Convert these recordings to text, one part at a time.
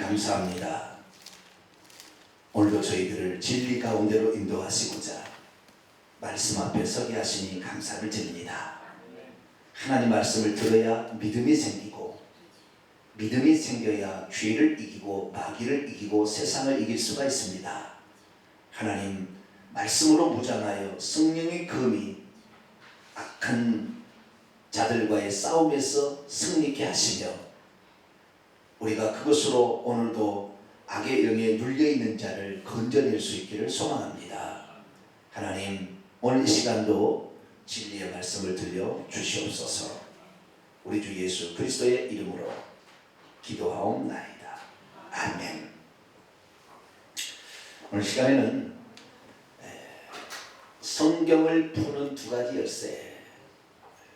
감사합니다. 오늘도 저희들을 진리 가운데로 인도하시고자 말씀 앞에 서게 하시니 감사를 드립니다. 하나님 말씀을 들어야 믿음이 생기고, 믿음이 생겨야 죄를 이기고 마귀를 이기고 세상을 이길 수가 있습니다. 하나님 말씀으로 무장하여 성령의 검이 악한 자들과의 싸움에서 승리케 하시며, 우리가 그것으로 오늘도 악의 영에 눌려있는 자를 건져낼 수 있기를 소망합니다. 하나님 오늘 이 시간도 진리의 말씀을 들려 주시옵소서. 우리 주 예수 그리스도의 이름으로 기도하옵나이다. 아멘. 오늘 시간에는 성경을 푸는 두 가지 열쇠,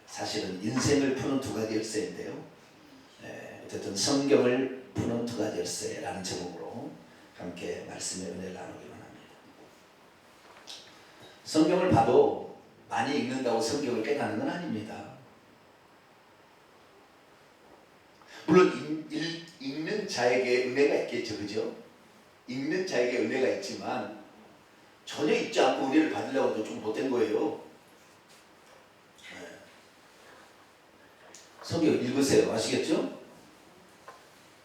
사실은 인생을 푸는 두 가지 열쇠인데요, 어쨌든 성경을 푸는 두 가지 열쇠라는 제목으로 함께 말씀의 은혜를 나누기로 합니다. 성경을 봐도 많이 읽는다고 성경을 깨닫는 건 아닙니다. 물론 읽는 자에게 은혜가 있겠죠, 그죠? 읽는 자에게 은혜가 있지만 전혀 읽지 않고 은혜를 받으려고 해도 좀 못된 거예요. 성경 읽으세요. 아시겠죠?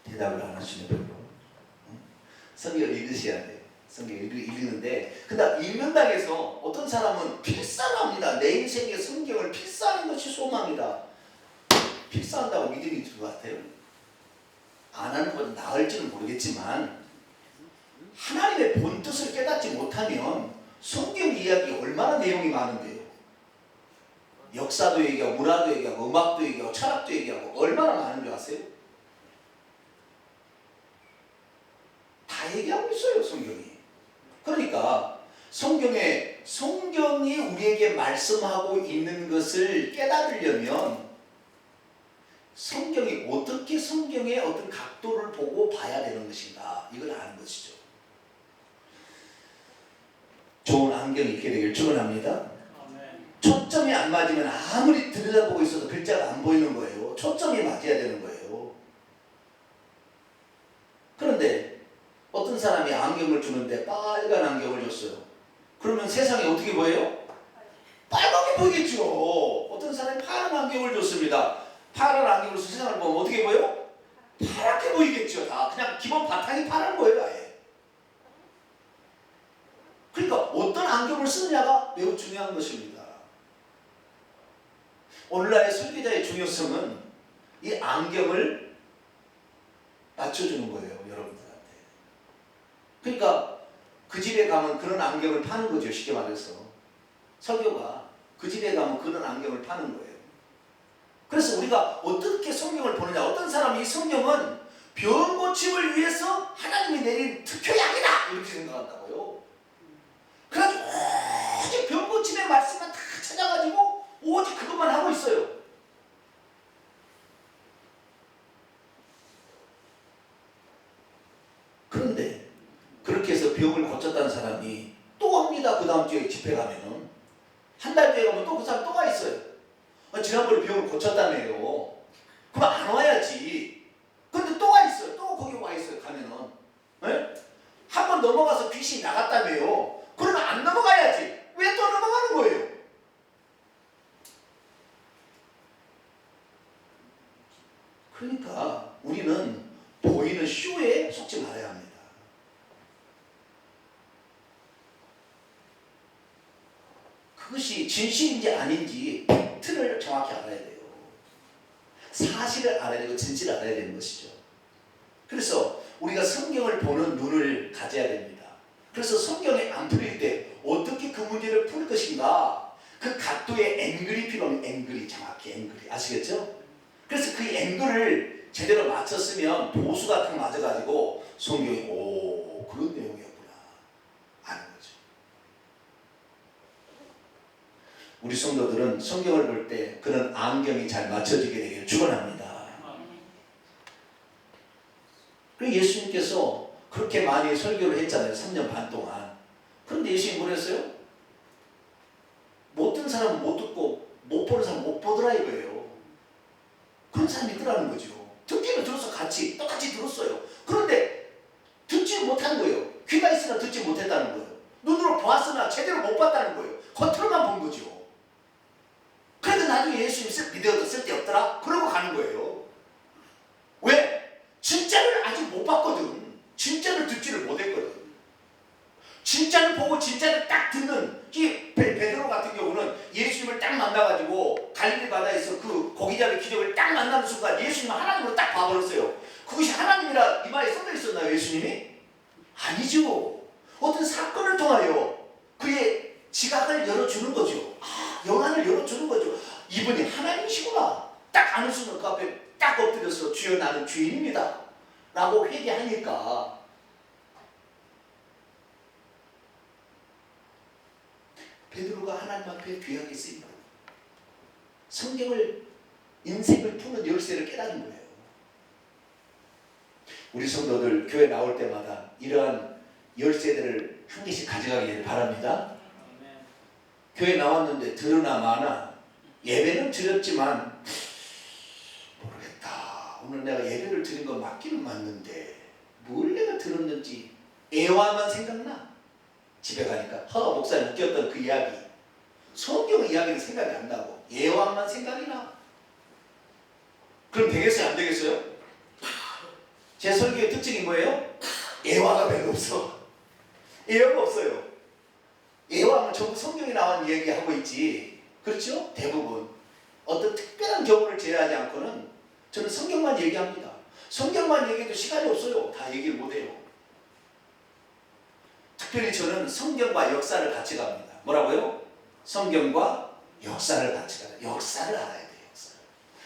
대답을 안 하시네 별로. 성경을 읽으셔야 돼요. 성경 읽는데, 근데 읽는다고 해서 어떤 사람은 필사합니다. 내 인생에 성경을 필사하는 것이 소망이다. 필사한다고 믿음이 들 것 같아요. 안 하는 것보다 나을지는 모르겠지만, 하나님의 본뜻을 깨닫지 못하면 성경 이야기 얼마나 내용이 많은데요. 역사도 얘기하고 문화도 얘기하고 음악도 얘기하고 철학도 얘기하고 얼마나 많은 줄 아세요? 다 얘기하고 있어요, 성경이. 그러니까 성경이 우리에게 말씀하고 있는 것을 깨달으려면 성경이 어떻게 성경의 어떤 각도를 보고 봐야 되는 것인가, 이걸 아는 것이죠. 좋은 안경이 있게 되길 축원합니다. 초점이 안 맞으면 아무리 들여다보고 있어도 글자가 안 보이는 거예요. 초점이 맞아야 되는 거예요. 그런데 어떤 사람이 안경을 주는데 빨간 안경을 줬어요. 그러면 세상이 어떻게 보여요? 빨갛게 보이겠죠. 어떤 사람이 파란 안경을 줬습니다. 파란 안경으로 세상을 보면 어떻게 보여요? 파랗게 보이겠죠. 다 그냥 기본 바탕이 파란 거예요, 아예. 그러니까 어떤 안경을 쓰느냐가 매우 중요한 것입니다. 오늘날의 설계자의 중요성은 이 안경을 맞춰주는 거예요, 여러분들한테. 그러니까 그 집에 가면 그런 안경을 파는 거죠, 쉽게 말해서. 설교가 그 집에 가면 그런 안경을 파는 거예요. 그래서 우리가 어떻게 성경을 보느냐, 어떤 사람이 이 성경은 병 고침을 위해서 하나님이 내린 특효약이다 이렇게 생각한다고요. 그래가지고 오직 병 고침의 말씀만 다 찾아가지고 오직 그것만 하고 있어요. 그런데 그렇게 해서 병을 고쳤다는 사람이 또 옵니다. 그 다음 주에 집회 가면은 한 달 뒤에 가면 또 그 사람 또 와 있어요. 지난번에 병을 고쳤다며요. 그럼 안 와야지. 근데 또 와 있어요. 또 거기 와 있어요. 가면은 한 번 넘어가서 귀신이 나갔다며요. 그러면 안 넘어가야지. 왜 또 넘어가는 거예요? 그러니까 우리는 보이는 쇼에 속지 말아야 합니다. 그것이 진실인지 아닌지 팩트를 정확히 알아야 돼요. 사실을 알아야 되고 진실을 알아야 되는 것이죠. 그래서 우리가 성경을 보는 눈을 가져야 됩니다. 그래서 성경에 안 풀릴 때 어떻게 그 문제를 풀 것인가, 그 각도의 앵글이 필요합니다. 앵글이, 정확히 앵글이. 아시겠죠? 그래서 그 앵글을 제대로 맞췄으면 도수 같은 거 맞아가지고 성경이 오, 그런 내용이었구나 아는 거죠. 우리 성도들은 성경을 볼 때 그런 안경이 잘 맞춰지게 되기를 축원합니다. 그리고 예수님께서 그렇게 많이 설교를 했잖아요. 3년 반 동안. 그런데 예수님이 뭐랬어요? 못 듣는 사람은 못 듣고 못 보는 사람은 못 보더라 이거예요. 그런 사람이 있더라는 거죠. 듣기는 들어서 똑같이 들었어요. 그런데 아직 못 봤거든. 진짜를 듣지를 못했거든. 진짜를 보고 진짜를 딱 듣는 이 베드로 같은 경우는 예수님을 딱 만나가지고 갈릴리 바다에서 그 고기잡이 기적을 딱 만나는 순간 예수님을 하나님으로 딱 봐버렸어요. 그것이 하나님이라 이마에 써져 있었나요, 예수님이? 아니죠. 어떤 사건을 통하여 그의 지각을 열어주는 거죠. 영안을 열어주는 거죠. 이분이 하나님이시구나. 딱 아는 순간 그 앞에 딱 엎드려서 주여 나는 주인입니다 라고 회개하니까 베드로가 하나님 앞에 귀하게 쓰인 거예요. 성경을 인생을 푸는 열쇠를 깨달은 거예요. 우리 성도들 교회 나올 때마다 이러한 열쇠들을 한 개씩 가져가기를 바랍니다. 교회 나왔는데 들으나 마나 예배는 드렸지만 모르겠다. 오늘 내가 예배를 드린 건 맞기는 맞는데 뭘 내가 들었는지 애화만 생각나. 집에 가니까 목사님 웃겼던 그 이야기 성경 이야기는 생각이 안 나고 애화만 생각이 나. 그럼 되겠어요? 안 되겠어요? 제 설교의 특징이 뭐예요? 애화가 별로 없어. 애화가 없어요. 애화는 전부 성경에 나온 얘기하고 있지. 그렇죠? 대부분 어떤 특별한 경우를 제외하지 않고는 저는 성경만 얘기합니다. 성경만 얘기해도 시간이 없어요. 다 얘기를 못해요. 특별히 저는 성경과 역사를 같이 갑니다. 뭐라고요? 성경과 역사를 같이 가요. 역사를 알아야 돼요. 역사를.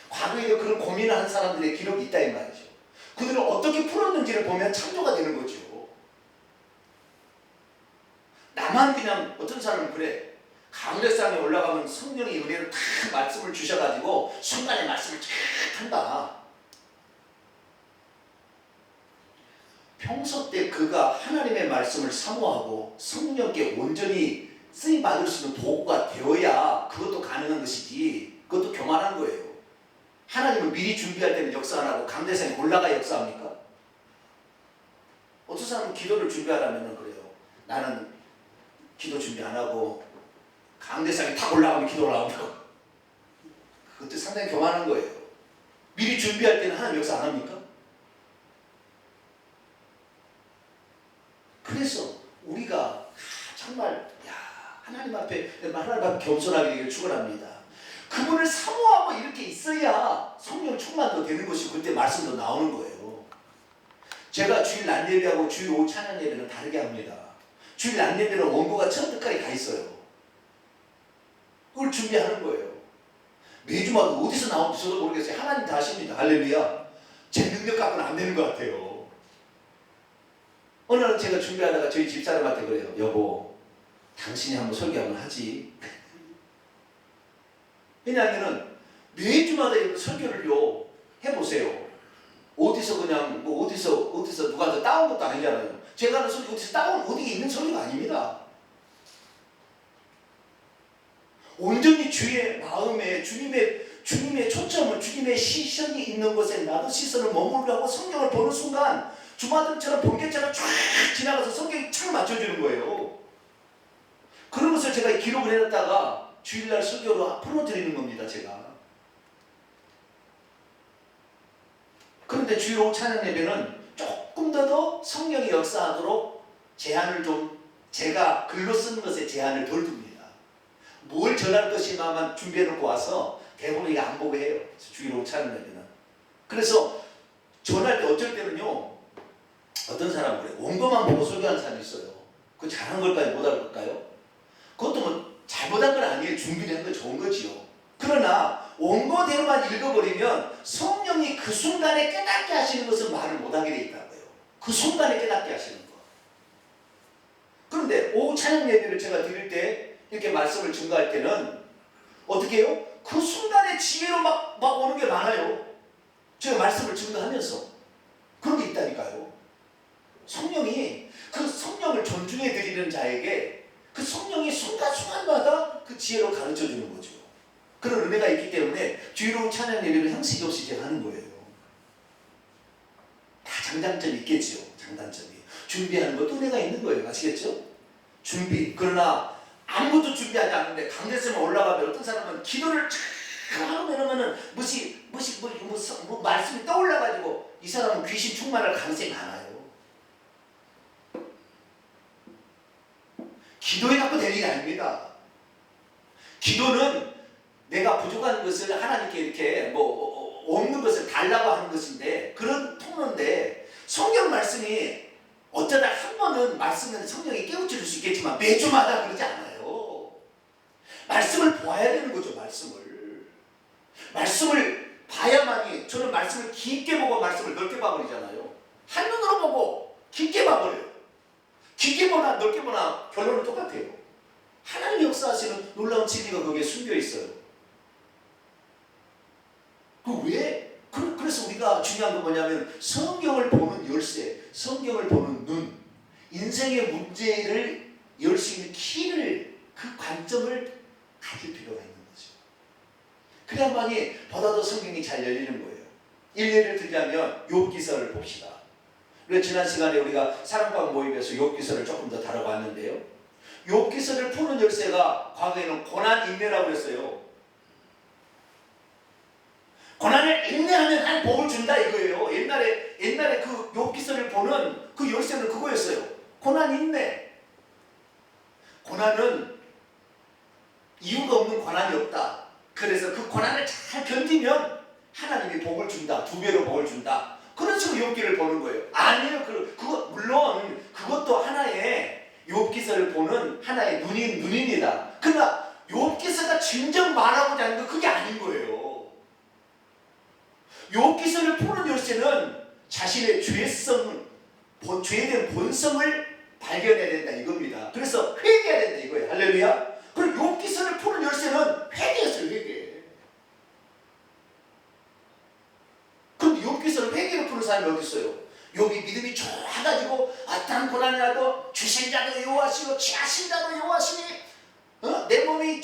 과거에 그런 고민을 한 사람들의 기록이 있다 이 말이죠. 그들은 어떻게 풀었는지를 보면 참조가 되는 거죠. 나만 그냥 어떤 사람은 그래. 가운데상에 올라가면 성령의 은혜로 다 말씀을 주셔가지고 순간에 말씀을 쫙 한다. 평소 때 그가 하나님의 말씀을 사모하고 성령께 온전히 쓰임받을 수 있는 도구가 되어야 그것도 가능한 것이지. 그것도 교만한 거예요. 하나님은 미리 준비할 때는 역사 안 하고 강대상에 올라가 역사합니까? 어떤 사람은 기도를 준비하려면 그래요. 나는 기도 준비 안 하고 강대상에 탁 올라가면 기도를 하고. 그것도 상당히 교만한 거예요. 미리 준비할 때는 하나님 역사 안 합니까? 그래서 우리가 정말 하나님 앞에 겸손하게 되기를 축원합니다. 그분을 사모하고 이렇게 있어야 성령 충만도 되는 것이 그때 말씀도 나오는 거예요. 제가 주일 낮 예배하고 주일 오후 찬양 예배는 다르게 합니다. 주일 낮 예배는 원고가 처음부터까지 다 있어요. 그걸 준비하는 거예요. 매주마다 어디서 나오는지 저도 모르겠어요. 하나님 다 아십니다. 할렐루야. 제 능력 갖고는 안 되는 것 같아요. 어느 날 제가 준비하다가 저희 집사람한테 그래요. 여보, 당신이 한번 설교 한번 하지. 왜냐하면 매주마다 이런 설교를요 해보세요. 어디서 그냥 어디서 누가 더 따온 것도 아니잖아요. 제가 하는 설교 어디서 따온 어디에 있는 설교가 아닙니다. 온전히 주의 마음에 주님의 초점을 주님의 시선이 있는 곳에 나도 시선을 머무르게 하고 성경을 보는 순간 주마등처럼 번개처럼 쫙 지나가서 성경이 착 맞춰주는 거예요. 그런 것을 제가 기록을 해놨다가 주일날 설교로 풀어드리는 겁니다. 제가. 그런데 주일 오후 찬양 예배는 조금 더 성령이 역사하도록 제한을 좀 제가 글로 쓰는 것에 제한을 덜 둡니다. 뭘 전할 것이나만 준비해놓고 와서 대부분 이거 안 보고 해요. 주일 오후 찬양 예배는. 그래서 전할 때 어쩔 때는요. 어떤 사람은 그래. 원고만 보고 설교하는 사람이 있어요. 그거 잘한 걸까요? 못한 걸까요? 그것도 뭐 잘못한 건 아니에요. 준비된 건 좋은 거지요. 그러나 원고대로만 읽어버리면 성령이 그 순간에 깨닫게 하시는 것은 말을 못하게 돼 있다고요. 그 순간에 깨닫게 하시는 거. 그런데 오후 찬양 예배를 제가 드릴 때 이렇게 말씀을 증거할 때는 어떻게 해요? 그 순간에 지혜로 막 오는 게 많아요. 제가 말씀을 증거하면서 그런 게 있다니까요. 성령이 그 성령을 존중해 드리는 자에게 그 성령이 순간순간마다 그 지혜로 가르쳐 주는 거죠. 그런 은혜가 있기 때문에 주일 오후 찬양 예배를 형식이 없이 제가 하는 거예요. 다 장단점이 있겠지요. 장단점이. 준비하는 것도 은혜가 있는 거예요. 아시겠죠? 준비. 그러나 아무것도 준비하지 않는데 강대성에 올라가면 어떤 사람은 기도를 쫙 하고 이러면은 말씀이 떠올라가지고 이 사람은 귀신 충만할 가능성이 많아요. 기도해 갖고 될 일이 아닙니다. 기도는 내가 부족한 것을 하나님께 이렇게 뭐 없는 것을 달라고 하는 것인데, 그런 통로인데, 성경 말씀이 어쩌다 한 번은 말씀은 성령이 깨우쳐 줄 수 있겠지만 매주마다 그러지 않아요. 말씀을 보아야 되는 거죠. 말씀을 봐야만이, 저는 말씀을 깊게 보고 말씀을 넓게 봐버리잖아요. 한눈으로 보고 깊게 봐버려요. 깊게 보나 넓게 보나 결론은 똑같아요. 하나님의 역사하시는 놀라운 진리가 거기에 숨겨 있어요. 그래서 우리가 중요한 건 뭐냐면, 성경을 보는 열쇠, 성경을 보는 눈, 인생의 문제를 열 수 있는 키를, 그 관점을 가질 필요가 있는 거죠. 그래야만이 보다 더 성경이 잘 열리는 거예요. 예를 들자면 욥기서를 봅시다. 그래서 지난 시간에 우리가 사랑방 모임에서 욥기서를 조금 더 다뤄봤는데요. 욥기서를 푸는 열쇠가 과거에는 고난 인내라고 했어요. 고난을 인내하면 한 복을 준다 이거예요. 옛날에 그 욥기서를 보는 그 열쇠는 그거였어요. 고난 인내. 고난은 이유가 없는 고난이 없다. 그래서 그 고난을 잘 견디면 하나님이 복을 준다. 2배로 복을 준다. 그런 식으로 욥기를 보는 거예요. 아니에요. 그거 물론 그것도 하나의 욥기서를 보는 하나의 눈입니다. 그러나 욥기서가 진정 말하고자 하는 건 그게 아닌 거예요. 욥기서를 푸는 열쇠는 자신의 죄에 대한 본성을 발견해야 된다 이겁니다. 그래서 회개해야 된다 이거예요. 할렐루야. 그리고 욥기서를 푸는 열쇠는 회개였어요. 회개. 그런데 욥기서를 회개로 푸는 사람이 어디 있어요? 욥이 믿음이 좋아가지고 어떠한 고난이라도 주신 자도 여호와시고 취하신 자도 여호와시니, 내 몸이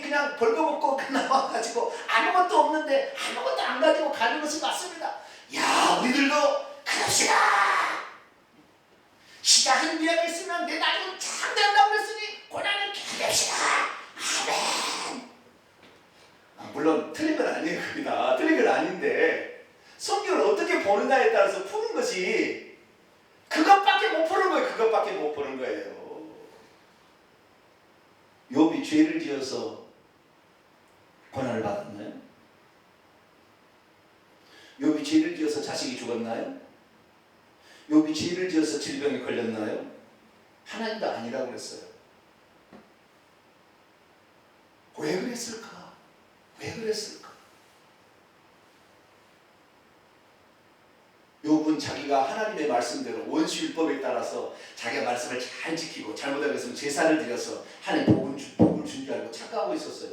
그냥 벌거벗고 나와가지고 아무것도 없는데 아무것도 안 가지고 가는 것이 맞습니다. 야, 우리들도 그럽시다. 시작은 미약이 있으면 내 나중은 참 된다고 했으니 고난은 견딥시다. 아멘. 물론 틀린 건 아니에요. 겁니다. 틀린 건 아닌데, 성경을 어떻게 보느냐에 따라서 푸는 것이 그것밖에 못 푸는 거예요. 그것밖에 못 푸는 거예요. 욥이 죄를 지어서 고난을 받았나요? 욥이 죄를 지어서 자식이 죽었나요? 욥이 죄를 지어서 질병에 걸렸나요? 하나님도 아니라고 그랬어요. 왜 그랬을까? 왜 그랬을까? 욥은 자기가 하나님의 말씀대로 원수율법에 따라서 자기가 말씀을 잘 지키고, 잘못하고 있으면 제사를 드려서 하나님 복을 준 줄 알고 착각하고 있었어요.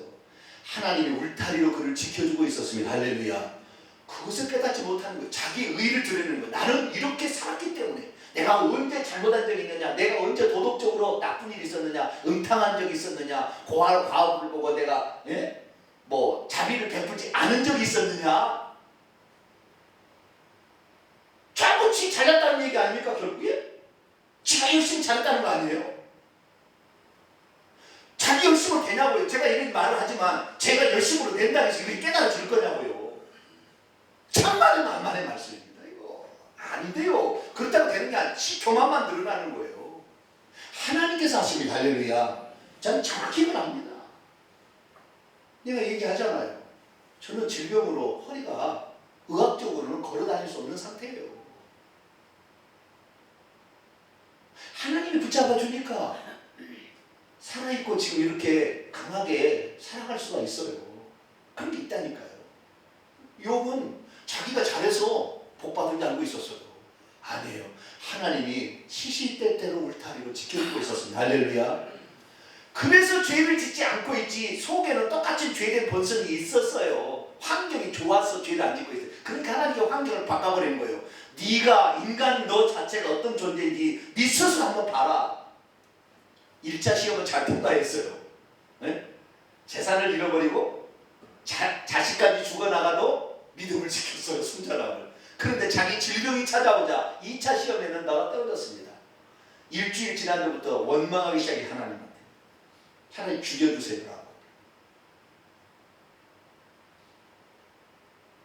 하나님이 울타리로 그를 지켜주고 있었습니다. 할렐루야. 그것을 깨닫지 못하는 거예요. 자기 의를 드리는 거예요. 나는 이렇게 살았기 때문에, 내가 언제 잘못한 적이 있느냐, 내가 언제 도덕적으로 나쁜 일이 있었느냐, 음탕한 적이 있었느냐, 과업을 보고 내가 자비를 베풀지 않은 적이 있었느냐. 결국 지 잘났다는 얘기 아닙니까? 결국에 지가 열심히 잘했다는 거 아니에요? 자기 열심으로 되냐고요. 제가 이런 말을 하지만 제가 열심으로 된다고 해서 이렇게 깨달아질 거냐고요. 천만의 만만의 말씀입니다. 이거 아닌데요. 그렇다고 되는 게 아니라 교만만 늘어나는 거예요. 하나님께서 하십니다. 할렐루야. 저는 정확히 이걸 압니다. 내가 얘기하잖아요. 저는 질병으로 허리가 의학적으로는 걸어다닐 수 없는 상태예요. 하나님이 붙잡아 주니까 살아있고 지금 이렇게 강하게 살아갈 수가 있어요. 그런 게 있다니까요. 욥은 자기가 잘해서 복받은 줄 알고 있었어요. 아니에요. 하나님이 시시때때로 울타리로 지켜주고 있었습니다. 할렐루야. 그래서 죄를 짓지 않고 있지, 속에는 똑같은 죄된 본성이 있었어요. 환경이 좋아서 죄를 안 짓고 있어요. 그러니까 하나님이 환경을 바꿔버리는 거예요. 네가, 인간 너 자체가 어떤 존재인지 네 스스로 한번 봐라. 1차 시험은 잘 통과했어요. 네? 재산을 잃어버리고 자식까지 죽어나가도 믿음을 지켰어요. 순전함을. 그런데 자기 질병이 찾아오자 2차 시험에는 나가 떨어졌습니다. 일주일 지난 후부터 원망하기 시작해. 하나님한테 차라리 죽여주세요라고.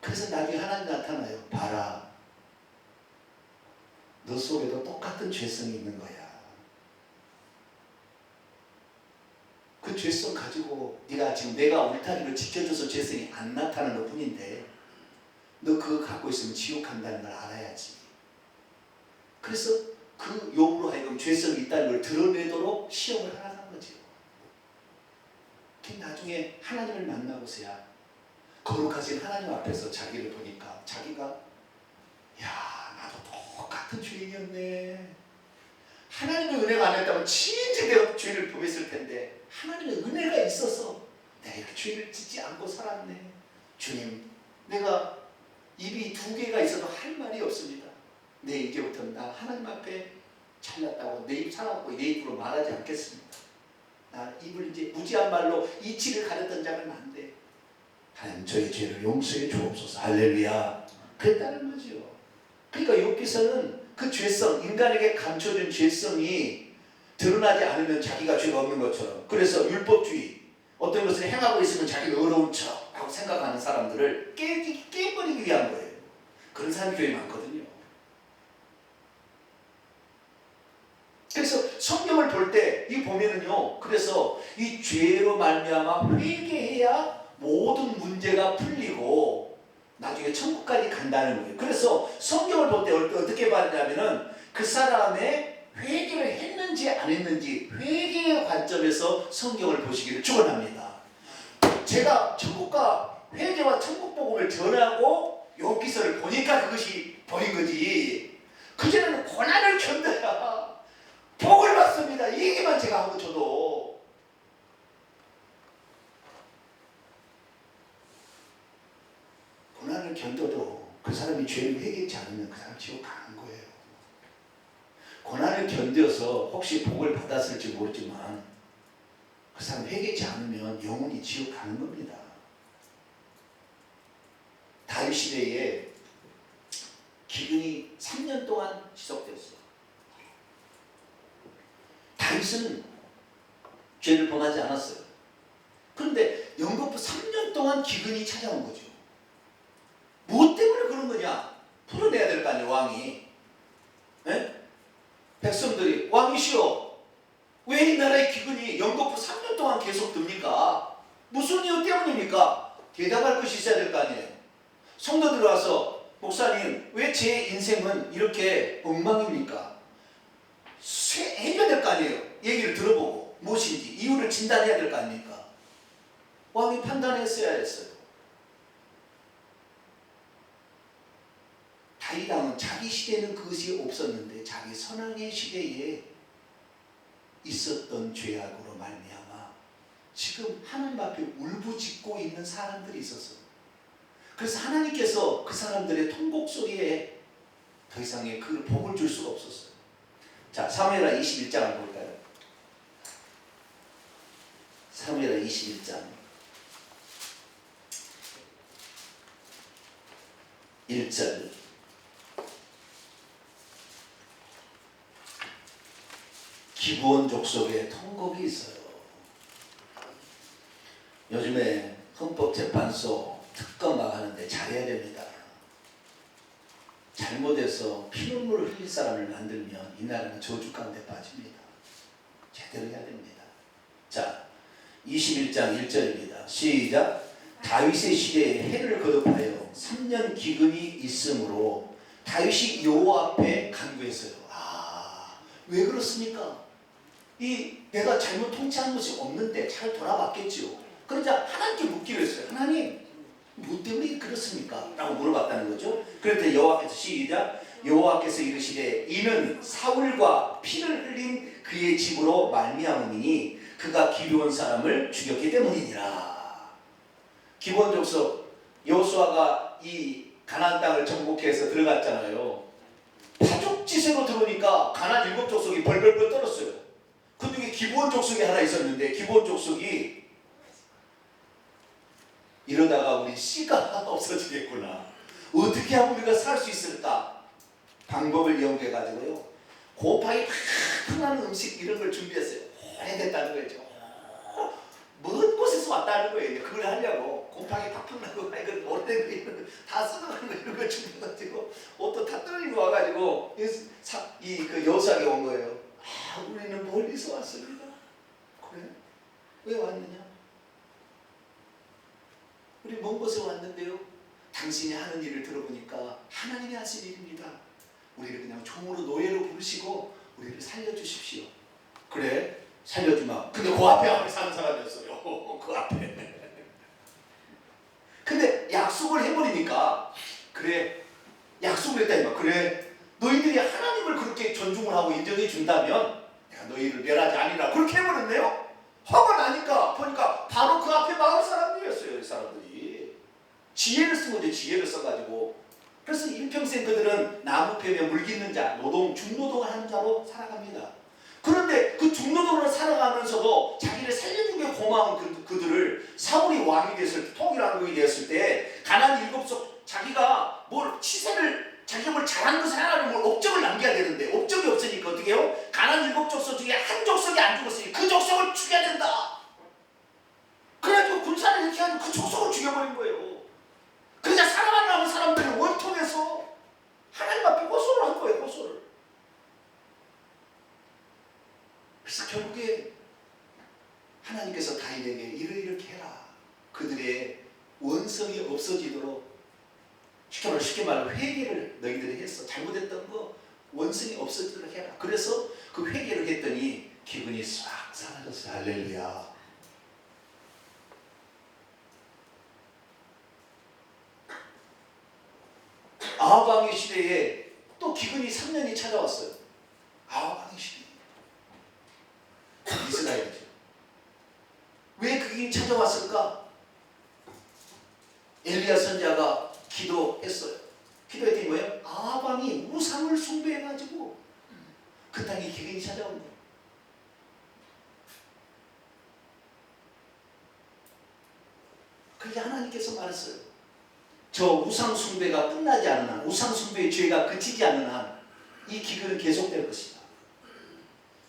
그래서 나중에 하나님 나타나요. 봐라, 너 속에도 똑같은 죄성이 있는 거야. 그 죄성 가지고 네가 지금 내가 울타리를 지켜줘서 죄성이 안 나타나는 것 뿐인데 너 그거 갖고 있으면 지옥 간다는 걸 알아야지. 그래서 그 욥으로 하여금 죄성이 있다는 걸 드러내도록 시험을 하나 한 거죠. 나중에 하나님을 만나고서야 거룩하신 하나님 앞에서 자기를 보니까 자기가 야 나도 똑같은 죄인이었네. 하나님의 은혜가 안 했다면 진짜 내가 죄를 범했을 텐데 하나님의 은혜가 있어서 내가 이렇게 죄를 짓지 않고 살았네. 주님, 내가 입이 2개가 있어도 할 말이 없습니다. 네, 이제부터 나 하나님 앞에 잘났다고 내 입 살았고 내 입으로 말하지 않겠습니다. 나 입을 이제 무지한 말로 이치를 가렸던 자는 안 돼. 하나님 저의 죄를 용서해 주옵소서. 할렐루야. 그랬다는 거죠. 그러니까 욥기서는 그 죄성, 인간에게 감춰진 죄성이 드러나지 않으면 자기가 죄가 없는 것처럼, 그래서 율법주의, 어떤 것을 행하고 있으면 자기가 어려운 척하고 생각하는 사람들을 깨버리기 위한 거예요. 그런 사람이 교회에 많거든요. 그래서 성경을 볼 때 이 보면은요, 그래서 이 죄로 말미암아 회개해야 모든 문제가 풀리고 나중에 천국까지 간다는 거예요. 그래서 성경을 볼 때 어떻게 봐야냐면은 그 사람의 회개를 했는지 안 했는지 회개의 관점에서 성경을 보시기를 축원합니다. 제가 천국과 회개와 천국 복음을 전하고 욥기서를 보니까 그것이 보인 거지. 그전에는 고난을 견뎌야 복을 받습니다. 이 얘기만 제가 하고 저도 고난을 견뎌도 그 사람이 죄를 회개하지 않으면 그 사람 지옥 가는 거예요. 고난을 견뎌서 혹시 복을 받았을지 모르지만 그 사람 회개하지 않으면 영원히 지옥 가는 겁니다. 다윗 시대에 기근이 3년 동안 지속됐어요. 다윗은 죄를 범하지 않았어요. 그런데 연거푸 3년 동안 기근이 찾아온 거죠. 무엇 때문에 그런 거냐? 풀어내야 될 거 아니에요, 왕이. 네? 백성들이 왕이시여, 왜 이 나라의 기근이 연거푸 3년 동안 계속 듭니까? 무슨 이유 때문입니까? 대답할 것이 있어야 될 거 아니에요. 성도들 와서 목사님, 왜 제 인생은 이렇게 엉망입니까? 해줘야 될 거 아니에요. 얘기를 들어보고 무엇인지 이유를 진단해야 될 거 아닙니까? 왕이 판단했어야 했어요. 다윗 왕은 자기 시대는 그것이 없었는데 자기 선왕의 시대에 있었던 죄악으로 말미암아 지금 하나님 앞에 울부짖고 있는 사람들이 있었어요. 그래서 하나님께서 그 사람들의 통곡 소리에 더 이상의 그 복을 줄 수가 없었어요. 자, 사무엘하 21장을 볼까요? 사무엘하 21장 1절. 기브온 족속에 통곡이 있어요. 요즘에 헌법재판소 특검 막 하는데 잘해야 됩니다. 잘못해서 피눈물을 흘릴 사람을 만들면 이 나라는 저주 가운데 빠집니다. 제대로 해야 됩니다. 자, 21장 1절입니다. 시작. 다윗의 시대에 해를 거듭하여 3년 기근이 있으므로 다윗이 여호와 앞에 간구했어요. 왜 그렇습니까? 내가 잘못 통치한 것이 없는데 잘 돌아봤겠지요. 그러자 하나님께 묻기로 했어요. 하나님, 뭐 때문에 그렇습니까? 라고 물어봤다는 거죠. 그런데 여호와께서 시작. 여호와께서 이르시되 이는 사울과 피를 흘린 그의 집으로 말미암음이니 그가 기브온 사람을 죽였기 때문이니라. 기브온 족속 여호수아가 이 가나안 땅을 정복해서 들어갔잖아요. 파죽지세로 들어오니까 가나안 7족속이 벌벌벌 떨었어요. 그 중에 기브온 족속이 하나 있었는데 기브온 족속이 이러다가 우리 씨가 없어지겠구나. 어떻게 하면 우리가 살 수 있을까? 방법을 이용해가지고요. 곱하기 팍 나는 음식 이런 걸 준비했어요. 오래됐다는 거죠. 먼 곳에서 왔다는 거예요. 그걸 하려고 곰팡이 팍팍 나고 이거 오래된 거 이런 거다 썩어간 거 이런 거 준비해가지고 옷도 다 떨어지고 와가지고 그 여수하게 온 거예요. 아, 우리는 멀리서 왔습니다. 그래? 왜 왔느냐? 우리 먼 곳에 왔는데요. 당신이 하는 일을 들어보니까 하나님이 하신 일입니다. 우리를 그냥 종으로 노예로 부르시고 우리를 살려주십시오. 그래? 살려주마. 근데 그 앞에 사는 사람이었어요. 그 앞에. 근데 약속을 해버리니까 그래 약속을 했다니까. 그래 너희들이 하나님을 그렇게 존중을 하고 인정해 준다면 내가 너희를 멸하지 아니라 그렇게 해버렸네요. 화가 나니까 보니까 바로 그 앞에 마을 사람들이었어요. 이 사람들이 지혜를 쓴 거죠. 지혜를 써가지고. 그래서 일평생 그들은 나무 패며 물 깃는 자, 중노동을 하는 자로 살아갑니다. 그런데 그 중노동을 살아가면서도 자기를 살려주기 고마운 그들을 사울이 왕이 됐을 때, 통일왕국이 되었을 때 가나안 일곱족 자기가 자기가 뭘 잘한 것을 하나를 업적을 남겨야 되는데 업적이 없으니까 어떻게 해요? 가나안 일곱 족속 중에 한 족속이 안 죽었으니 그 족속을 죽여야 된다. 그래가지고 군사를 이렇게 하면 그 족속을 죽여버린 거예요. 그러자 살아가려는 사람들이 원통해서 하나님 앞에 호소를 한 거예요. 호소를. 그래서 결국에 하나님께서 다윗에게 이렇게 해라. 그들의 원성이 없어지도록 쉽게 말하면 회개를 너희들이 했어. 잘못했던 거 원성이 없어지도록 해라. 그래서 그 회개를 했더니 기분이 싹 사라졌어요. 할렐루야. 아합 왕의 시대에 또 기근이 3년이 찾아왔어요. 아합 왕의 시대. 이스라엘이죠. 왜 그게 찾아왔을까? 엘리야 선지자가 기도했어요. 기도했더니 뭐예요? 아합 왕이 우상을 숭배해가지고 그 땅에 기근이 찾아온 거예요. 그게 하나님께서 말했어요. 저 우상 숭배가 끝나지 않는 한, 우상 숭배의 죄가 그치지 않는 한 이 기근은 계속될 것이다.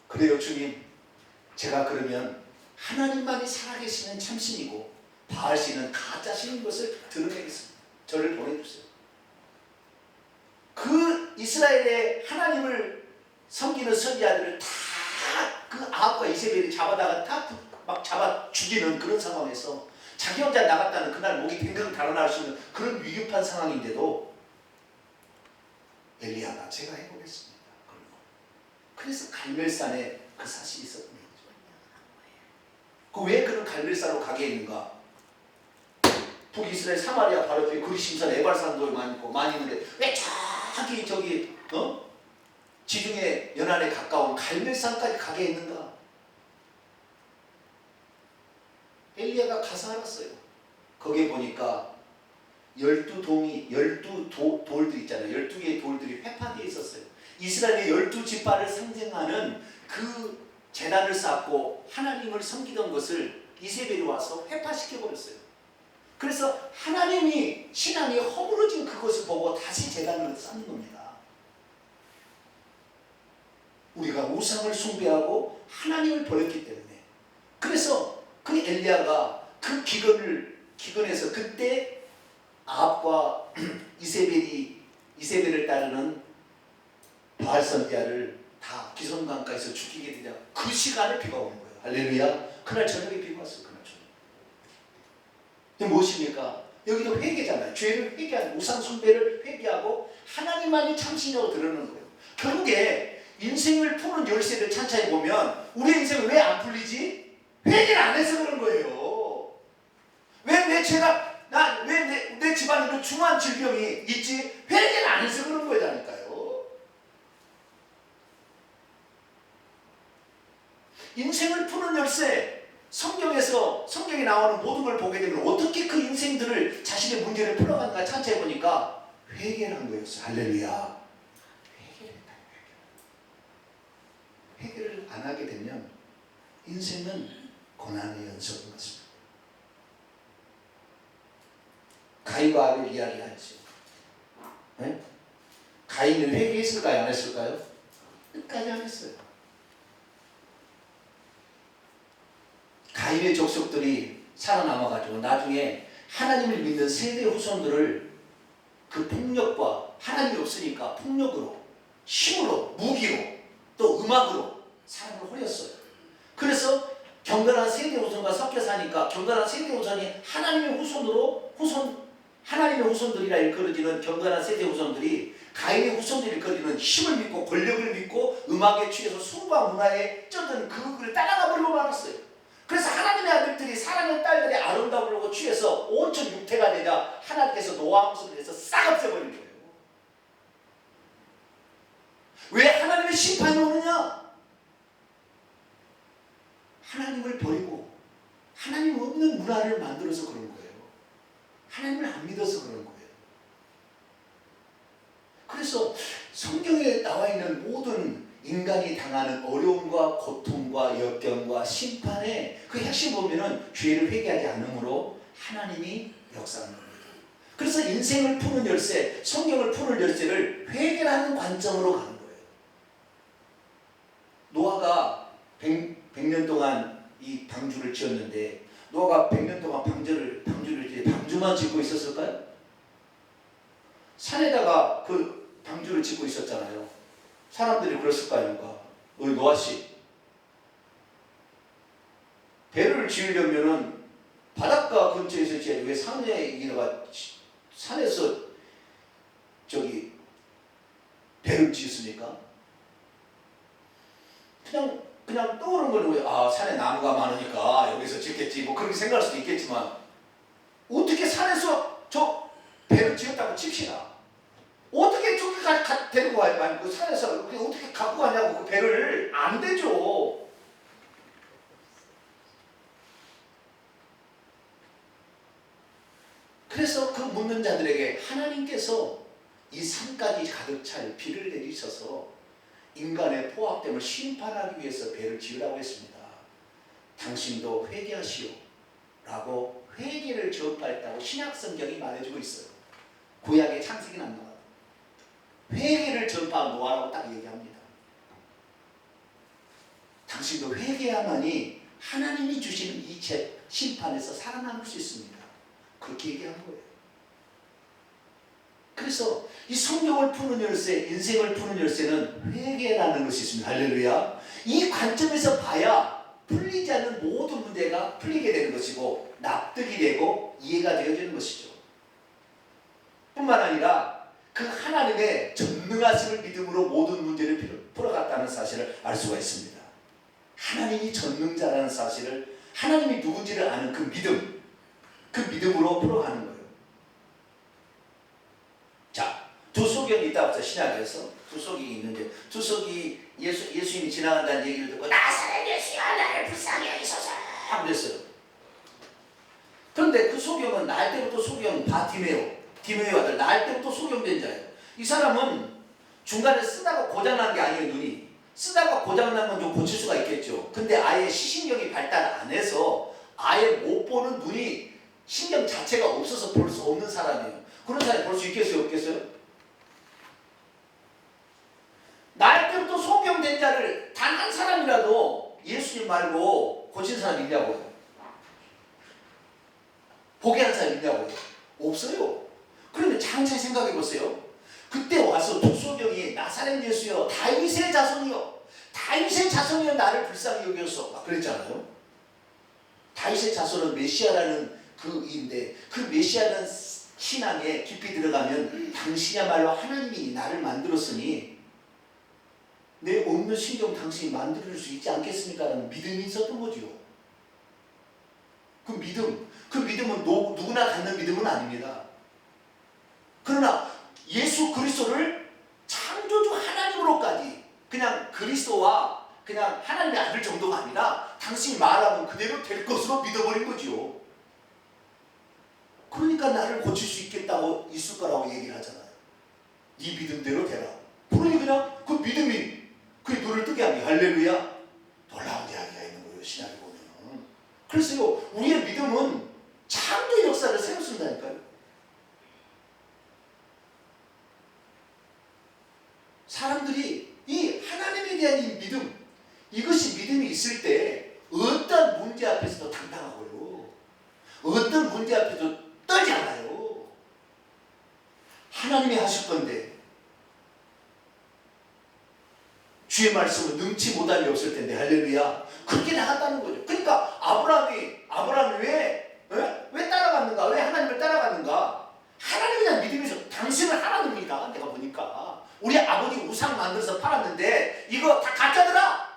그래요 주님, 제가 그러면 하나님만이 살아계시는 참신이고 바알신은 가짜신인 것을 드러내겠습니다. 저를 보내주세요. 그 이스라엘의 하나님을 섬기는 선지자들을 다 그 아합과 이세벨이 잡아다가 다 막 잡아 죽이는 그런 상황에서 자기 혼자 나갔다는 그날 목이 댕강 달아날 수 있는 그런 위급한 상황인데도 엘리야가 제가 해보겠습니다. 그래서 갈멜산에 그 사실이 있었던 거죠. 왜 그런 갈멜산으로 가게 했는가? 북이스라엘 사마리아 바로 옆에 그리심산 에발산도 많이 있는데 왜 저기 지중해 연안에 가까운 갈멜산까지 가게 했는가? 엘리야가 가서 알았어요. 거기에 보니까 12 돌들 있잖아요. 12개의 돌들이 회파되어 있었어요. 이스라엘의 12지파를 상징하는 그 제단을 쌓고 하나님을 섬기던 것을 이세벨이 와서 회파시켜버렸어요. 그래서 하나님이 신앙이 허물어진 그것을 보고 다시 제단을 쌓는 겁니다. 우리가 우상을 숭배하고 하나님을 버렸기 때문에. 그래서 그 엘리야가 그 기근에서 그때 아합과 이세벨을 따르는 바알 선지자를 다 기손강가에서 죽이게 되자 그 시간에 비가 오는 거예요. 할렐루야. 그날 저녁에 비가 왔어요. 그날 저녁에. 이게 무엇입니까? 여기도 회개잖아요. 죄를 회개하고 우상 숭배를 회개하고 하나님만이 참신이라고 드러내는 거예요. 결국에 인생을 푸는 열쇠를 찬찬히 보면 우리 인생은 왜 안 풀리지? 회개를 안 해서 그런 거예요. 왜 내 집안에 중한 질병이 있지? 회개를 안 해서 그런 거라니까요. 인생을 푸는 열쇠, 성경에 나오는 모든 걸 보게 되면 어떻게 그 인생들을 자신의 문제를 풀어가는가 찬찬히 보니까 회개를 한 거였어요. 할렐루야. 회개를 안 하게 되면 인생은 고난의 연속인 것입니다. 가인과 아벨 이야기하죠. 네? 가인은 회개했을까요? 안 했을까요? 끝까지 안 했어요. 가인의 족속들이 살아남아가지고 나중에 하나님을 믿는 세대 후손들을 그 폭력과, 하나님이 없으니까 폭력으로, 힘으로, 무기로, 또 음악으로 사람을 홀렸어요. 그래서 경건한 세대 후손과 섞여 사니까 경건한 세대 후손이 하나님의 후손으로, 하나님의 후손들이라 일컬어지는 경건한 세대 후손들이 가인의 후손들이 일컬어지는 힘을 믿고 권력을 믿고 음악에 취해서 수바 문화에 쩌든 그걸 따라가 버리고 말았어요. 그래서 하나님의 아들들이, 사랑의 딸들이 아름다우려고 취해서 온천 육태가 되자 하나님께서 노아 함수를 해서 싹 없애버린 거예요. 왜 하나님의 심판이 오느냐? 하나님을 버리고 하나님 없는 문화를 만들어서 그런 거예요. 하나님을 안 믿어서 그런 거예요. 그래서 성경에 나와 있는 모든 인간이 당하는 어려움과 고통과 역경과 심판의 그 핵심 보면은 죄를 회개하지 않으므로 하나님이 역사하는 겁니다. 그래서 인생을 푸는 열쇠, 성경을 푸는 열쇠를 회개라는 관점으로 가는 거예요. 노아가 100년 동안 이 방주를 지었는데 노아가 100년 동안 방주만 짓고 있었을까요? 산에다가 그 방주를 짓고 있었잖아요. 사람들이 그랬을 거 아닙니까? 우리 노아씨, 배를 지으려면은 바닷가 근처에서 지어야지 왜 산에 이다가 산에서 배를 지었습니까? 그냥 떠오르는 거는 왜 산에 나무가 많으니까 여기서 짓겠지 뭐 그렇게 생각할 수도 있겠지만 어떻게 산에서 저 배를 지었다고 칩시다. 어떻게 저기 데리고 가야 그 산에서 어떻게 갖고 가냐고 그 배를. 안 되죠. 그래서 그 묻는 자들에게 하나님께서 이 산까지 가득 찰 비를 내리셔서 인간의 포악됨을 심판하기 위해서 배를 지으라고 했습니다. 당신도 회개하시오 라고 회개를 전파했다고 신약성경이 말해주고 있어요. 구약의 창세기 나와요. 회개를 전파한 노아라고 딱 얘기합니다. 당신도 회개야만이 하나님이 주시는 이 심판에서 살아남을 수 있습니다. 그렇게 얘기한 거예요. 그래서 이 성경을 푸는 열쇠, 인생을 푸는 열쇠는 회개라는 것이 있습니다. 할렐루야. 이 관점에서 봐야 풀리지 않는 모든 문제가 풀리게 되는 것이고 납득이 되고 이해가 되어지는 것이죠. 뿐만 아니라 그 하나님의 전능하심을 믿음으로 모든 문제를 풀어갔다는 사실을 알 수가 있습니다. 하나님이 전능자라는 사실을, 하나님이 누군지를 아는 그 믿음, 그 믿음으로 풀어가는 거예요. 자, 두 소경이 있다고 해서 신약에서 두 소경이 있는데 두 소경이 예수님이 지나간다는 얘기를 듣고 나사렛 예수야 나를 불쌍히 여기소서 하고 그랬어요. 그런데 그 소경은 날 때부터 소경 디메오 아들 날 때부터 소경된 자예요. 이 사람은 중간에 쓰다가 고장난 게 아니에요. 눈이 쓰다가 고장난 건 좀 고칠 수가 있겠죠. 근데 아예 시신경이 발달 안 해서 아예 못 보는 눈이 신경 자체가 없어서 볼 수 없는 사람이에요. 그런 사람이 볼 수 있겠어요? 없겠어요? 날 때부터 소경된 자를 단 한 사람이라도 예수님 말고 고친 사람 있냐고요? 보게 한 사람 있냐고요? 없어요. 그러면 장차 생각해 보세요. 그때 와서 두 소경이 나사렛 예수여 다윗의 자손이여 나를 불쌍히 여겼어 그랬잖아요. 다윗의 자손은 메시아라는 그 이인데 그 메시아는 신앙에 깊이 들어가면 당신이야말로 하나님이 나를 만들었으니 내 없는 신경 당신이 만들어줄 수 있지 않겠습니까? 라는 믿음이 있었던 거죠. 그 믿음은 누구나 갖는 믿음은 아닙니다. 그러나 예수 그리스도를 창조주 하나님으로까지 그냥 그리스도와 그냥 하나님의 아들 정도가 아니라 당신이 말하면 그대로 될 것으로 믿어버린 거지요. 그러니까 나를 고칠 수 있을 거라고 얘기를 하잖아요. 네 믿음대로 되라. 그러니 그냥 그 믿음이 그의 눈을 뜨게 하니 할렐루야. 놀라운 이야기가 있는 거예요. 신약에 보면. 그래서요 우리의 믿음은 창조의 역사를 새로 쓴다니까요. 사람들이 이 하나님에 대한 이 믿음, 이것이 믿음이 있을 때 어떤 문제 문제 앞에서도 당당하고요. 어떤 문제 앞에도 떨지 않아요. 하나님이 하실 건데 주의 말씀은 능치 못함이 없을 텐데 할렐루야. 그렇게 나갔다는 거죠. 그러니까 아브라함이 왜 따라갔는가? 왜 하나님을 따라갔는가? 하나님에 대한 믿음에서 당신은 하나님이다. 내가 보니까 우리 아버지 우상 만들어서 팔았는데 이거 다 가짜더라.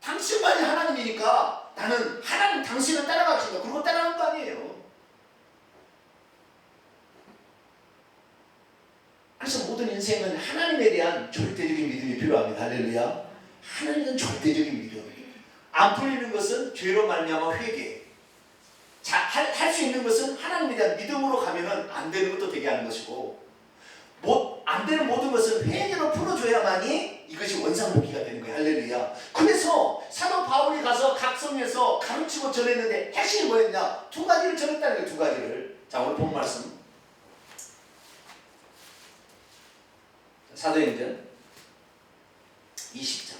당신만이 하나님이니까 나는 하나님 당신을 따라가신다. 그러고 따라간 거 아니에요. 그래서 모든 인생은 하나님에 대한 절대적인 믿음이 필요합니다. 할렐루야. 하나님은 절대적인 믿음. 안 풀리는 것은 죄로 말미암아 회개. 할 수 있는 것은 하나님에 대한 믿음으로 가면은 안 되는 것도 되게 하는 것이고, 안 되는 모든 것은 회개로 풀어줘야만이 이것이 원상복귀가 되는 거예요. 할렐루야. 그래서 사도 바울이 가서 각 성에서 가르치고 전했는데 핵심이 뭐였냐? 두 가지를 전했다는 거예요. 두 가지를. 자, 오늘 본 말씀. 사도행전 20장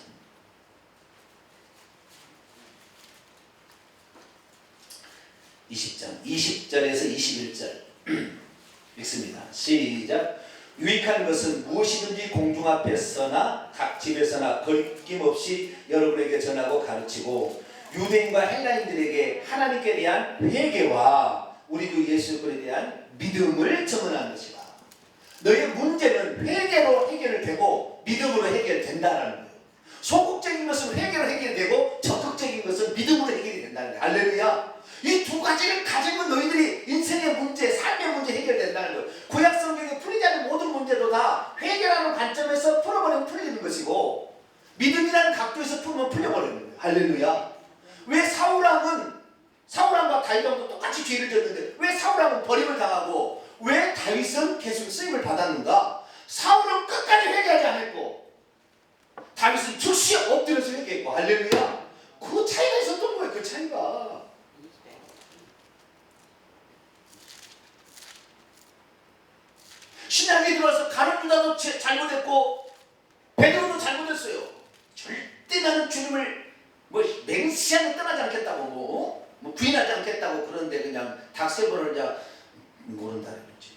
20절에서 21절 읽습니다. 시작. 유익한 것은 무엇이든지 공중 앞에서나 각 집에서나 거김없이 여러분에게 전하고 가르치고 유대인과 헬라인들에게 하나님께 대한 회개와 우리 주 예수 그리스도에 대한 믿음을 증언하는 것이다. 너의 문제는 회개로 해결되고 믿음으로 해결된다는 거예요. 소극적인 것은 회개로 해결되고 적극적인 것은 믿음으로 해결이 된다는 거예요. 할렐루야. 이 두 가지를 가지면 너희들이 인생의 문제, 삶의 문제 해결된다는 거예요. 구약 성경에 풀리지 않는 모든 문제도 다 회개라는 관점에서 풀어버리면 풀리는 것이고 믿음이라는 각도에서 풀면 풀려버리는 거예요. 할렐루야. 왜 사울왕과 다윗왕도 똑같이 죄를 졌는데 왜 사울왕은 버림을 당하고 왜 다윗은 계속 쓰임을 받았는가? 사울은 끝까지 회개하지 않았고 다윗은 즉시 엎드려서 회개했고. 할렐루야. 그 차이가 있었던 거예요. 그 차이가. 신약에 들어와서 가룟 유다도 잘못했고 베드로도 잘못했어요. 절대 나는 주님을 맹시하게 떠나지 않겠다고 부인하지 않겠다고 그런데 그냥 닭세 번을 그냥 모른다는 거지.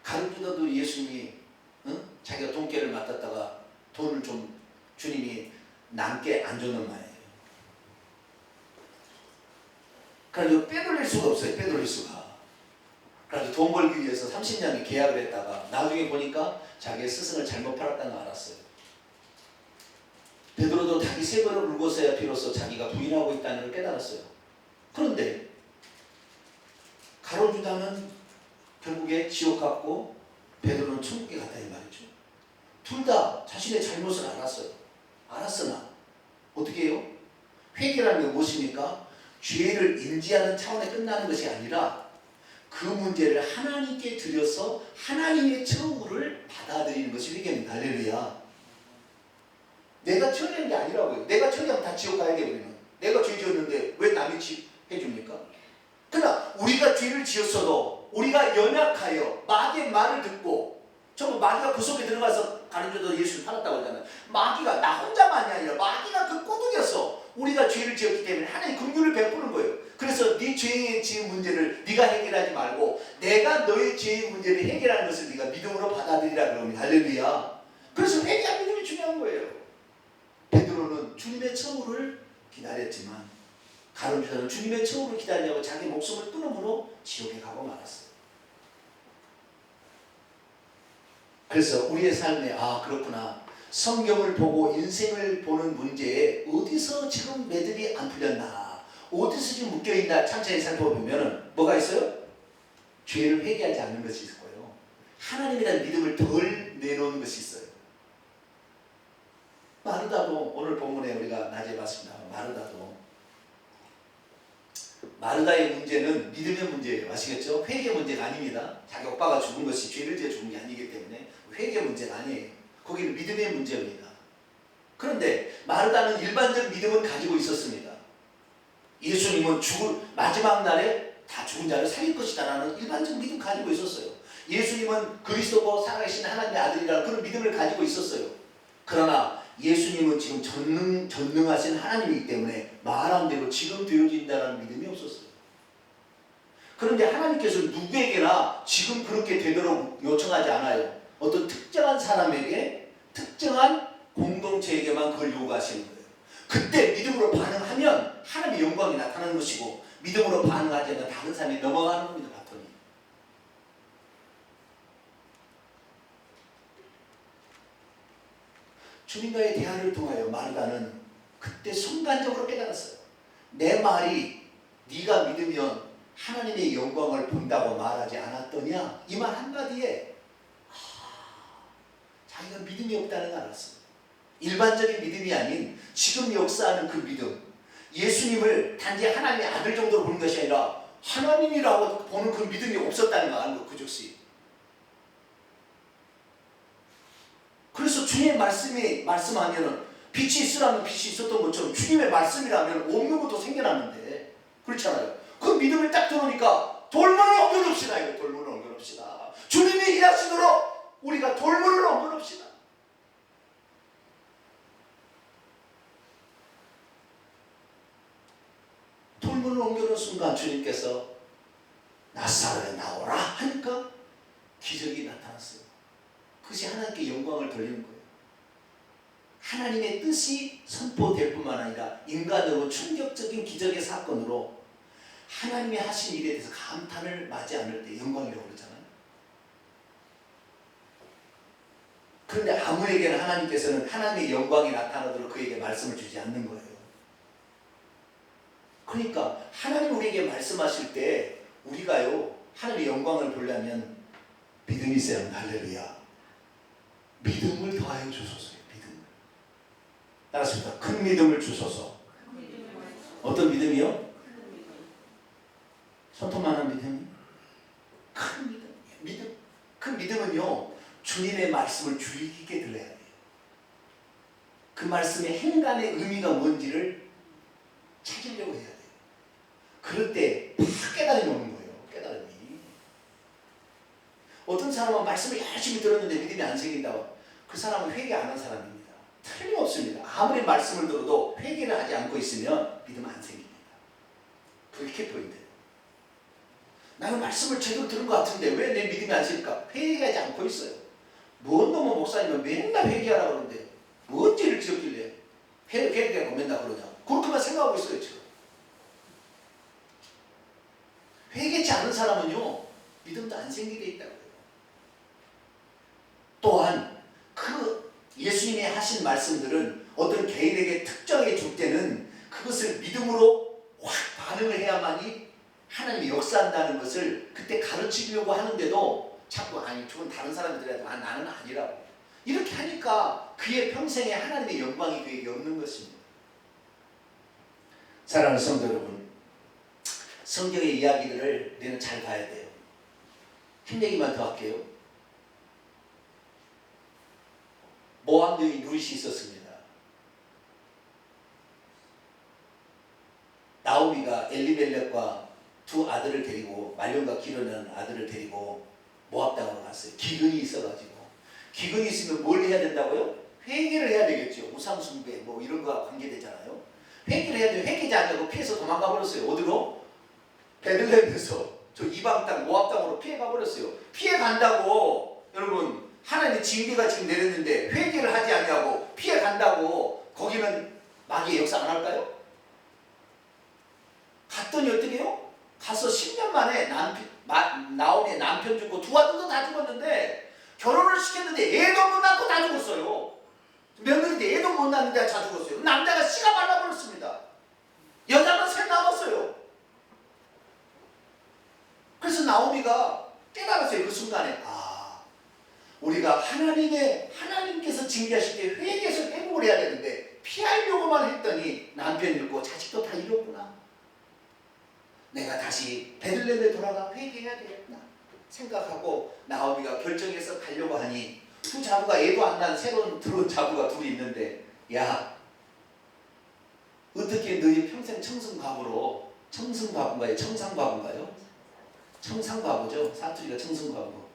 가룟 유다도 예수님이 자기가 돈깨를 맡았다가 돈을 좀 주님이 남게 안 줬는 말이에요. 그래서 빼돌릴 수가 없어요. 빼돌릴 수가. 그래서 돈 벌기 위해서 30년을 계약을 했다가 나중에 보니까 자기의 스승을 잘못 팔았다는 걸 알았어요. 베드로도 자기 세 번을 울고서야 비로소 자기가 부인하고 있다는 걸 깨달았어요. 그런데 가룟 유다는 결국에 지옥 갔고 베드로는 천국에 갔다 이 말이죠. 둘 다 자신의 잘못을 알았어요. 알았으나 어떻게 해요? 회개라는 게 무엇입니까? 죄를 인지하는 차원에 끝나는 것이 아니라 그 문제를 하나님께 드려서 하나님의 처우를 받아들이는 것이 회개입니다. 할렐루야. 내가 처리하는 게 아니라고요. 내가 처리하면 다 지옥 가야 돼요. 우리는. 내가 죄 지었는데 왜 남이 해줍니까? 그러나 우리가 죄를 지었어도 우리가 연약하여 마귀의 말을 듣고 전부 마귀가 그 속에 들어가서 가룟유다도 예수를 팔았다고 하잖아요. 마귀가 나 혼자만이 아니라 마귀가 그 꼬드겼어. 우리가 죄를 지었기 때문에 하나님 긍휼을 베푸는 거예요. 그래서 네 죄의 지은 문제를 네가 해결하지 말고 내가 너의 죄의 문제를 해결하는 것을 네가 믿음으로 받아들이라 그럽니다. 할렐루야. 그래서 회개한 믿음이 중요한 거예요. 베드로는 주님의 처우를 기다렸지만 가룟 유다는 주님의 처우를 기다리려고 자기 목숨을 끊음으로 지옥에 가고 말았어요. 그래서 우리의 삶에 그렇구나. 성경을 보고 인생을 보는 문제에 어디서 지금 매듭이 안 풀렸나, 어디서 지금 묶여있나 천천히 살펴보면 뭐가 있어요? 죄를 회개하지 않는 것이 있고요. 하나님에 대한 믿음을 덜 내놓는 것이 있어요. 마르다도 오늘 본문에 우리가 낮에 봤습니다. 마르다의 문제는 믿음의 문제예요. 아시겠죠? 회개 문제가 아닙니다. 자기 오빠가 죽은 것이 죄를 지어 죽은 게 아니기 때문에 회개 문제가 아니에요. 거기는 믿음의 문제입니다. 그런데 마르다는 일반적 믿음은 가지고 있었습니다. 예수님은 마지막 날에 다 죽은 자를 살릴 것이다 라는 일반적 믿음 가지고 있었어요. 예수님은 그리스도고 살아계신 하나님의 아들이라는 그런 믿음을 가지고 있었어요. 그러나 예수님은 지금 전능하신 하나님이기 때문에 말한 대로 지금 되어진다는 믿음이 없었어요. 그런데 하나님께서 누구에게나 지금 그렇게 되도록 요청하지 않아요. 어떤 특정한 사람에게, 특정한 공동체에게만 그걸 요구하시는 거예요. 그때 믿음으로 반응하면 하나님의 영광이 나타나는 것이고, 믿음으로 반응하지 않으면 다른 사람이 넘어가는 겁니다. 바톤이. 주님과의 대화를 통하여 마르다는 그때 순간적으로 깨달았어요. 내 말이 네가 믿으면 하나님의 영광을 본다고 말하지 않았더냐? 이 말 한마디에 자기가 믿음이 없다는 걸 알았어요. 일반적인 믿음이 아닌 지금 역사하는 그 믿음, 예수님을 단지 하나님의 아들 정도로 보는 것이 아니라 하나님이라고 보는 그 믿음이 없었다는 걸 아는 거, 그 즉시. 그래서 주님의 말씀하면은 빛이 있으라면 빛이 있었던 것처럼 주님의 말씀이라면 없는 것도 생겨나는데, 그렇잖아요. 그 믿음을 딱 들으니까 돌문을 옮겨놓읍시다. 이거 돌문을 옮겨놓읍시다. 주님이 일하시도록 우리가 돌문을 옮겨놓읍시다. 돌문을 옮겨놓은 순간 주님께서 나사로에 나오라 하니까 기적이 나타났어요. 그것이 하나님께 영광을 돌리는 거예요. 하나님의 뜻이 선포될 뿐만 아니라 인간으로 충격적인 기적의 사건으로 하나님이 하신 일에 대해서 감탄을 마지 않을 때 영광이라고 그러잖아요. 그런데 아무에게나 하나님께서는 하나님의 영광이 나타나도록 그에게 말씀을 주지 않는 거예요. 그러니까 하나님 우리에게 말씀하실 때 우리가요, 하나님의 영광을 보려면 믿음이 있어야 합니다. 할렐루야. 믿음을 더하여 주소서요. 믿음을. 따라하십니다. 큰 믿음을 주소서. 어떤 믿음이요? 손톱만한 믿음이? 큰 믿음. 그 믿음은요, 주님의 말씀을 주의 깊게 들어야 돼요. 그 말씀의 행간의 의미가 뭔지를 찾으려고 해야 돼요. 그럴 때 팍 깨달음이 오는 거예요. 깨달음이. 어떤 사람은 말씀을 열심히 들었는데 믿음이 안 생긴다고. 그 사람은 회개 안 한 사람입니다. 틀림없습니다. 아무리 말씀을 들어도 회개를 하지 않고 있으면 믿음 안 생깁니다. 그게 포인트예요. 나는 말씀을 제대로 들은 것 같은데 왜 내 믿음이 안 생길까? 회개하지 않고 있어요. 뭔 놈의 목사님은 맨날 회개하라고 그러는데 뭔 죄를 지었길래 회개하고 맨날 그러냐. 그렇게만 생각하고 있어요. 지금. 회개치 않은 사람은요, 믿음도 안 생기게 있다고요. 또한 그 예수님이 하신 말씀들은 어떤 개인에게 특정해 줄 때는 그것을 믿음으로 확 반응을 해야만이 하나님이 역사한다는 것을 그때 가르치려고 하는데도 자꾸 아니 저건 다른 사람들이라도 나는 아니라고 이렇게 하니까 그의 평생에 하나님의 영광이 그에게 없는 것입니다. 사랑하는 성도 여러분, 성경의 이야기들을 우리는 잘 봐야 돼요. 한 얘기만 더 할게요. 모압 여인 루윗이 있었습니다. 나오미가 엘리멜렉과 두 아들을 데리고, 말년과 기르는 아들을 데리고 모압 땅으로 갔어요. 기근이 있어가지고. 기근이 있으면 뭘 해야 된다고요? 회개를 해야 되겠죠. 우상숭배 뭐 이런 거와 관계되잖아요. 회개를 해야 돼요. 회개지 않냐고 피해서 도망가 버렸어요. 어디로? 베들레헴에서 저 이방 땅 모압 땅으로 피해가 버렸어요. 피해 간다고 여러분 하나님의 징계가 지금 내렸는데 회개를 하지 않냐고 피해 간다고 거기는 마귀의 역사 안 할까요? 갔더니 어떻게 해요? 가서 10년 만에 나오미의 남편 죽고 두 아들도 다 죽었는데 결혼을 시켰는데 애도 못 낳고 다 죽었어요. 며느리인데 애도 못 낳는데 다 죽었어요. 남자가 씨가 말라버렸습니다. 여자만 셋 남았어요. 그래서 나오미가 깨달았어요. 그 순간에 우리가 하나님께서 징계하실 때 회개해서 회복을 해야 되는데 피하려고만 했더니 남편 잃고 자식도 다 잃었구나. 내가 다시 베들레헴에 돌아가 회개해야 되겠구나 생각하고 나오미가 결정해서 가려고 하니 두 자부가 애도 안 난 새로운 들어온 자부가 둘이 있는데 야 어떻게 너희 평생 청승과부로 청승과부인가요? 청상과부인가요? 청상과부죠. 사투리가 청승과부.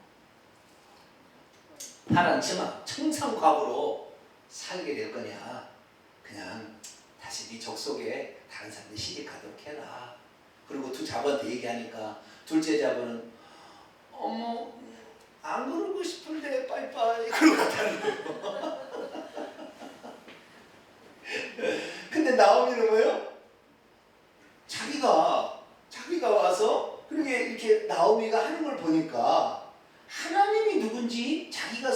파란 치마 청상과부로 살게 될 거냐? 그냥 다시 네 족속에 다른 사람들이 시집가도록 해라. 그리고 두 자부한테 얘기하니까 둘째 자부는 어머 안 그러고 싶은데 빠이빠이 그러고 갔다는 거예요. 근데 나오미는 뭐예요? 자기가 와서 이렇게 나오미가 하는 걸 보니까 하나님이 누군지 자기가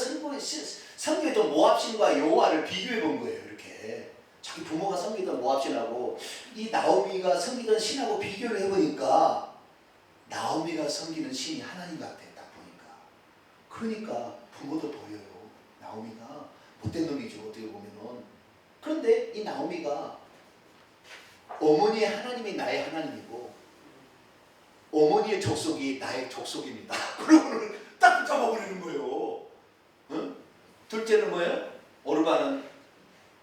섬기던 모압신과 여호와를 비교해 본 거예요. 이렇게 자기 부모가 섬기던 모압신하고 이 나오미가 섬기던 신하고 비교를 해보니까 나오미가 섬기는 신이 하나님 같아. 딱 보니까. 그러니까 부모도 보여요. 나오미가 못된 놈이죠. 어떻게 보면은. 그런데 이 나오미가 어머니의 하나님이 나의 하나님이고 어머니의 족속이 나의 족속입니다. 그러고는 딱 붙잡아버리는 거예요. 응? 둘째는 뭐예요? 오르바는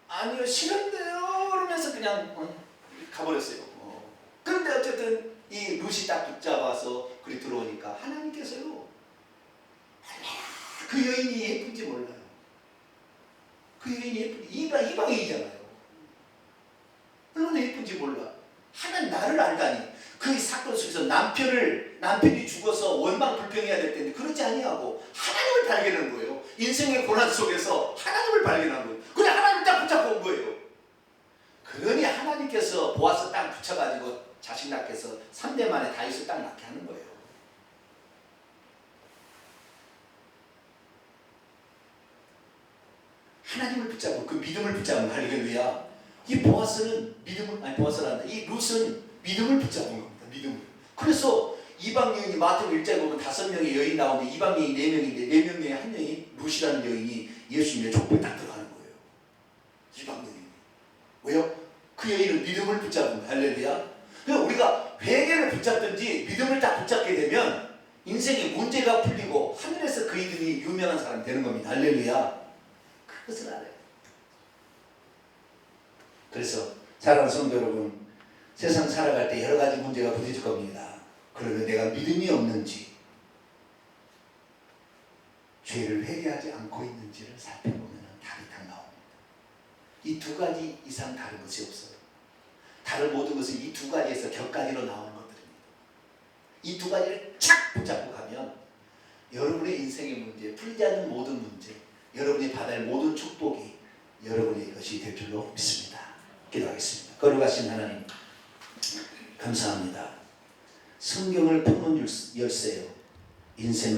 아니요 싫은데요 그러면서 그냥 가버렸어요. 그런데 어쨌든 이 룻이 딱 붙잡아서 그리 들어오니까 하나님께서요 그 여인이 예쁜지 몰라요. 그 여인이 예쁜지 이방인이잖아요. 얼마나 예쁜지 몰라. 하나님 나를 알다니. 그 사건 속에서 남편이 죽어서 원망불평해야 될 텐데 그러지 아니하고 하나님을 발견한 거예요. 인생의 고난 속에서 하나님을 발견한 거예요. 그래 하나님을 딱 붙잡고 온 거예요. 그러니 하나님께서 보아스 딱 붙여가지고 자식 낳게 해서 3대 만에 다윗을 딱 낳게 하는 거예요. 하나님을 붙잡고 그 믿음을 붙잡은 할렐루야. 이 보아스는 이 룻은 믿음을 붙잡은 겁니다. 믿음을. 그래서 이방 여인이 마태복음 1장에 보면 5명의 여인 나오는데 이방 여인이 4명인데 4명 중에 한 명이 룻이라는 여인이 예수님의 족보에 딱 들어가는 거예요. 이방 여인이. 왜요? 그 여인은 믿음을 붙잡은 거예요. 할렐루야. 그래서 우리가 회개를 붙잡든지 믿음을 딱 붙잡게 되면 인생의 문제가 풀리고 하늘에서 그 이름이 유명한 사람이 되는 겁니다. 할렐루야. 그것을 알아요. 그래서 사랑하는 성도 여러분, 세상 살아갈 때 여러 가지 문제가 부딪힐 겁니다. 그러면 내가 믿음이 없는지, 죄를 회개하지 않고 있는지를 살펴보면 답이 딱 나옵니다. 이 두 가지 이상 다른 것이 없어요. 다른 모든 것은 이 두 가지에서 격가지로 나오는 것들입니다. 이 두 가지를 착 붙잡고 가면 여러분의 인생의 문제, 풀리지 않는 모든 문제, 여러분이 받을 모든 축복이 여러분의 것이 될 줄로 믿습니다. 기도하겠습니다. 거룩하신 하나님 감사합니다. 성경을 푸는 열쇠요. 인생을